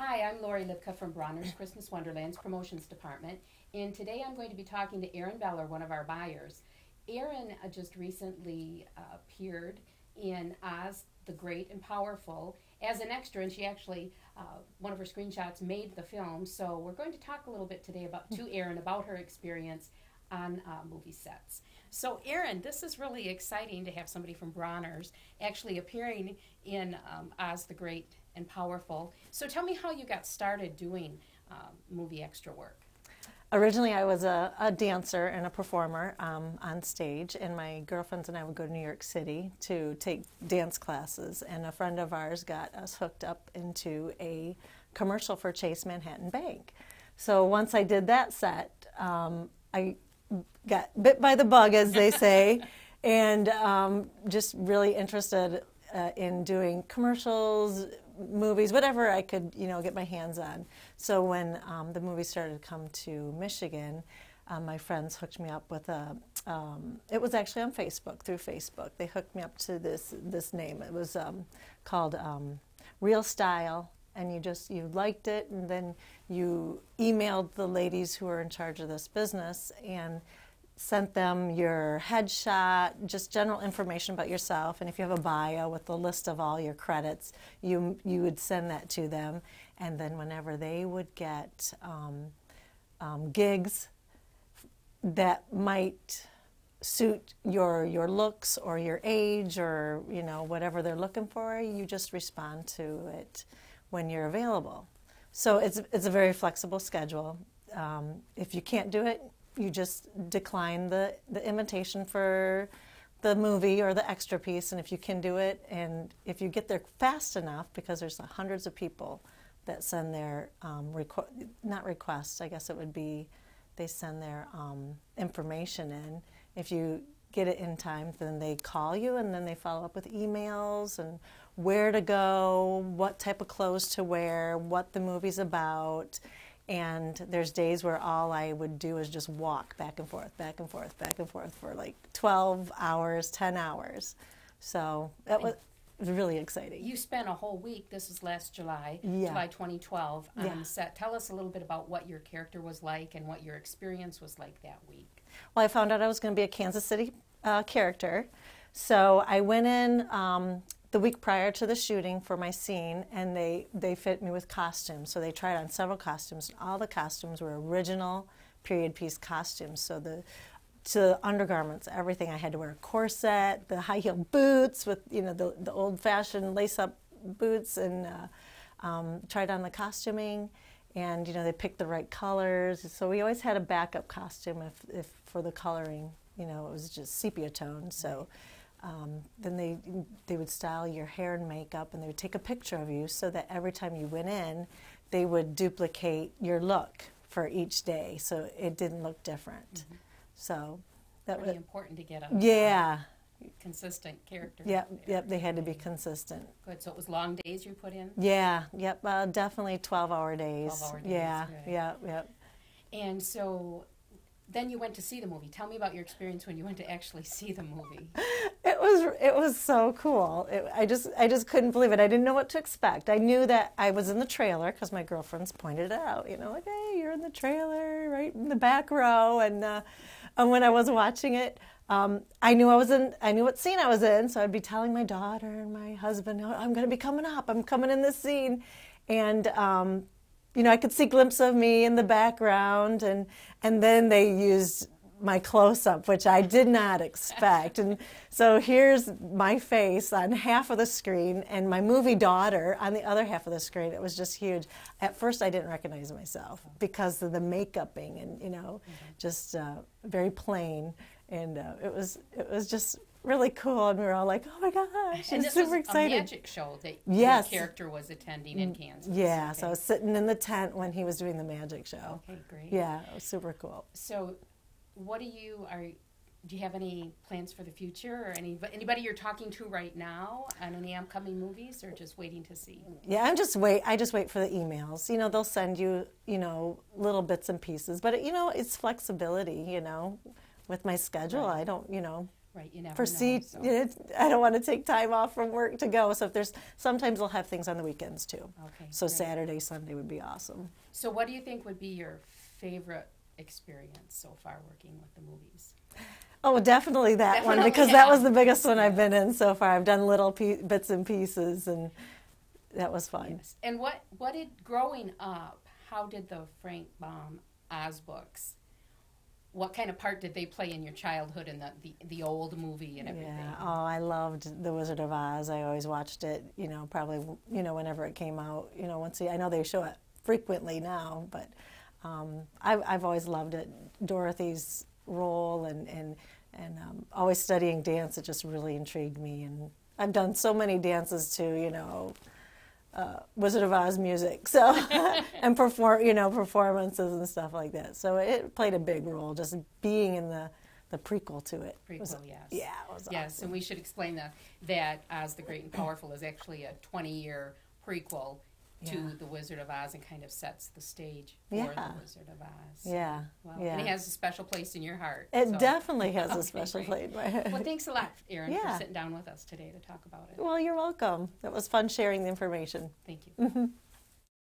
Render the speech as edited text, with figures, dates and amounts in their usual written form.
Hi, I'm Lori Lipka from Bronner's Christmas Wonderland's Promotions Department, and today I'm going to be talking to Erin Beller, one of our buyers. Erin just recently appeared in Oz the Great and Powerful as an extra, and she actually, one of her screenshots made the film, so we're going to talk a little bit today to Erin about her experience on movie sets. So Erin, this is really exciting to have somebody from Bronner's actually appearing in Oz the Great and Powerful. So tell me how you got started doing movie extra work. Originally, I was a dancer and a performer on stage, and my girlfriends and I would go to New York City to take dance classes, and a friend of ours got us hooked up into a commercial for Chase Manhattan Bank. So once I did that set, I got bit by the bug, as they say, and just really interested in doing commercials, movies, whatever I could, get my hands on. So when the movie started to come to Michigan, my friends hooked me up with it was actually on Facebook, through Facebook. They hooked me up to this name. It was called Real Style, and you liked it, and then you emailed the ladies who were in charge of this business and sent them your headshot, just general information about yourself, and if you have a bio with a list of all your credits, you would send that to them, and then whenever they would get gigs that might suit your looks or your age or whatever they're looking for, you just respond to it when you're available. So it's a very flexible schedule. If you can't do it, you just decline the invitation for the movie or the extra piece, and if you can do it, and if you get there fast enough, because there's hundreds of people that send their not requests, I guess it would be, they send their information in. If you get it in time, then they call you, and then they follow up with emails and where to go, what type of clothes to wear, what the movie's about. And there's days where all I would do is just walk back and forth, back and forth, back and forth for like 12 hours, 10 hours. So that was really exciting. You spent a whole week, this was last July, Yeah. July 2012, on Yeah. set. Tell us a little bit about what your character was like and what your experience was like that week. Well, I found out I was going to be a Kansas City character. So I went in the week prior to the shooting for my scene, and they fit me with costumes. So they tried on several costumes, and all the costumes were original period piece costumes. So to undergarments, everything. I had to wear a corset, the high heel boots with the old fashioned lace up boots, and tried on the costuming. And they picked the right colors. So we always had a backup costume if for the coloring, it was just sepia tone. So. Then they would style your hair and makeup, and they would take a picture of you so that every time you went in, they would duplicate your look for each day, so it didn't look different. Mm-hmm. So that really was important to get consistent character. Yep, they had to be consistent. Good. So it was long days you put in? Yeah, yep, definitely 12-hour days. 12-hour days. Yeah, good. Yep. And so then you went to see the movie. Tell me about your experience when you went to actually see the movie. It was so cool. I just couldn't believe it. I didn't know what to expect. I knew that I was in the trailer because my girlfriends pointed it out. Like, hey, you're in the trailer, right in the back row. And when I was watching it, I knew what scene I was in. So I'd be telling my daughter and my husband, oh, I'm going to be coming up. I'm coming in this scene, and I could see glimpses of me in the background, and then they used my close-up, which I did not expect. And so here's my face on half of the screen and my movie daughter on the other half of the screen. It was just huge. At first, I didn't recognize myself because of the makeuping and, just very plain. And it was just really cool, and we were all like, "Oh my gosh!" And this super was excited. A magic show that Yes. your character was attending in Kansas. Yeah, Okay. so I was sitting in the tent when he was doing the magic show. Okay, great. Yeah, it was super cool. So, do you have any plans for the future, or anybody you're talking to right now on any upcoming movies, or just waiting to see? Yeah, I just wait for the emails. They'll send you, little bits and pieces, but it's flexibility. With my schedule, Right. I don't, Right, you never for know. So. I don't want to take time off from work to go. So if there's, sometimes they'll have things on the weekends too. Okay. So great. Saturday, Sunday would be awesome. So what do you think would be your favorite experience so far working with the movies? Oh, definitely that one, because that was the biggest one I've been in so far. I've done little bits and pieces, and that was fun. Yes. And what did, growing up, how did the Frank Baum Oz books, what kind of part did they play in your childhood in the old movie and everything? Yeah. Oh, I loved The Wizard of Oz. I always watched it, probably, whenever it came out. I know they show it frequently now, but I've always loved it. Dorothy's role and always studying dance, it just really intrigued me. And I've done so many dances to, Wizard of Oz music, so and performances and stuff like that. So it played a big role, just being in the prequel to it. Prequel, yes. Yeah, it was yes, awesome. and we should explain that Oz the Great and Powerful is actually a 20-year prequel to The Wizard of Oz, and kind of sets the stage for The Wizard of Oz. Yeah, well, yeah. And it has a special place in your heart. It definitely has a special place in my heart. Well, thanks a lot, Erin, for sitting down with us today to talk about it. Well, you're welcome. It was fun sharing the information. Thank you.